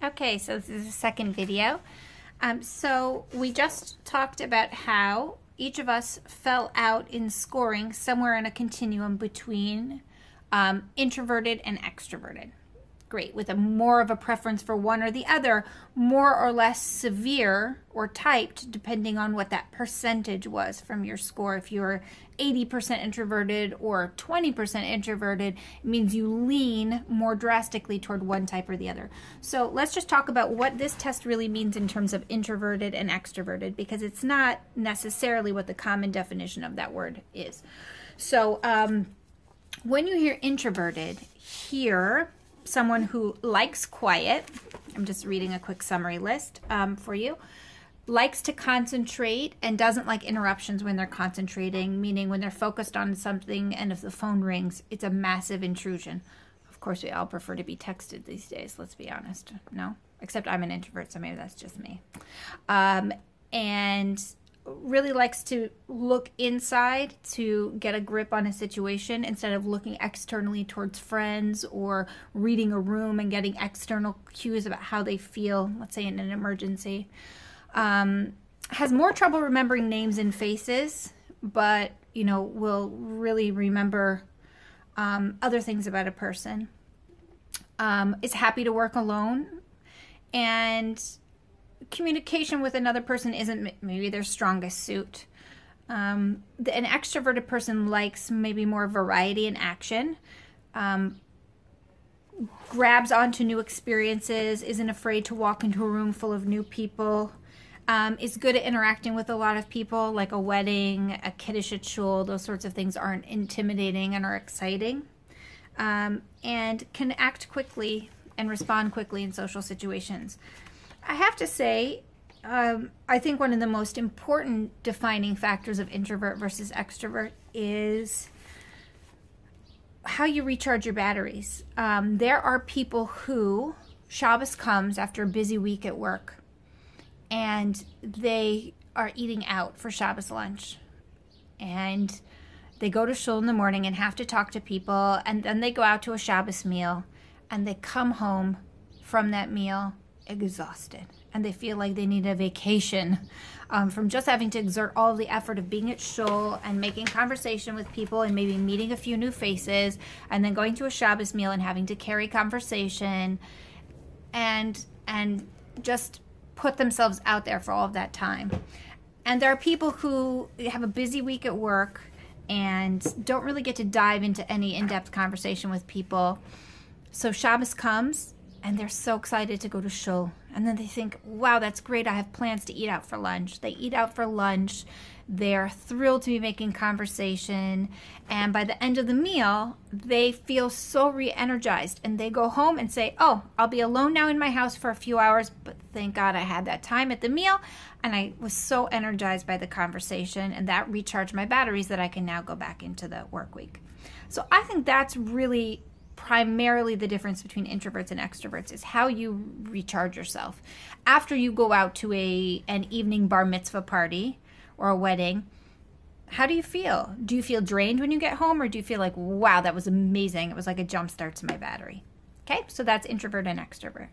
Okay, so this is the second video. So we just talked about how each of us fell out in scoring somewhere in a continuum between introverted and extroverted. Great, with more of a preference for one or the other, more or less severe or typed depending on what that percentage was from your score. If you're 80% introverted or 20% introverted, it means you lean more drastically toward one type or the other. So let's just talk about what this test really means in terms of introverted and extroverted, because it's not necessarily what the common definition of that word is. So when you hear introverted, hear someone who likes quiet. I'm just reading a quick summary list for you. Likes to concentrate and doesn't like interruptions when they're concentrating, meaning when they're focused on something and if the phone rings, it's a massive intrusion. Of course, we all prefer to be texted these days, let's be honest. No? Except I'm an introvert, so maybe that's just me. And really likes to look inside to get a grip on a situation instead of looking externally towards friends or reading a room and getting external cues about how they feel, let's say in an emergency. Has more trouble remembering names and faces, but will really remember other things about a person. Is happy to work alone, and communication with another person isn't maybe their strongest suit. An extroverted person likes maybe more variety and action, grabs onto new experiences, isn't afraid to walk into a room full of new people, is good at interacting with a lot of people, like a wedding, a kiddush at shul. Those sorts of things aren't intimidating and are exciting, and can act quickly and respond quickly in social situations. I have to say, I think one of the most important defining factors of introvert versus extrovert is how you recharge your batteries. There are people who, Shabbos comes after a busy week at work, and they are eating out for Shabbos lunch. And they go to shul in the morning and have to talk to people, and then they go out to a Shabbos meal, and they come home from that meal exhausted, and they feel like they need a vacation from just having to exert all the effort of being at shul and making conversation with people and maybe meeting a few new faces, and then going to a Shabbos meal and having to carry conversation and just put themselves out there for all of that time. And there are people who have a busy week at work and don't really get to dive into any in-depth conversation with people. So Shabbos comes, and they're so excited to go to shul. And then they think, wow, that's great. I have plans to eat out for lunch. They eat out for lunch. They're thrilled to be making conversation. And by the end of the meal, they feel so re-energized. And they go home and say, oh, I'll be alone now in my house for a few hours. But thank God I had that time at the meal. And I was so energized by the conversation. And that recharged my batteries that I can now go back into the work week. So I think that's really primarily the difference between introverts and extroverts, is how you recharge yourself. After you go out to an evening bar mitzvah party or a wedding, how do you feel? Do you feel drained when you get home, or do you feel like, wow, that was amazing? It was like a jump start to my battery. Okay, so that's introvert and extrovert.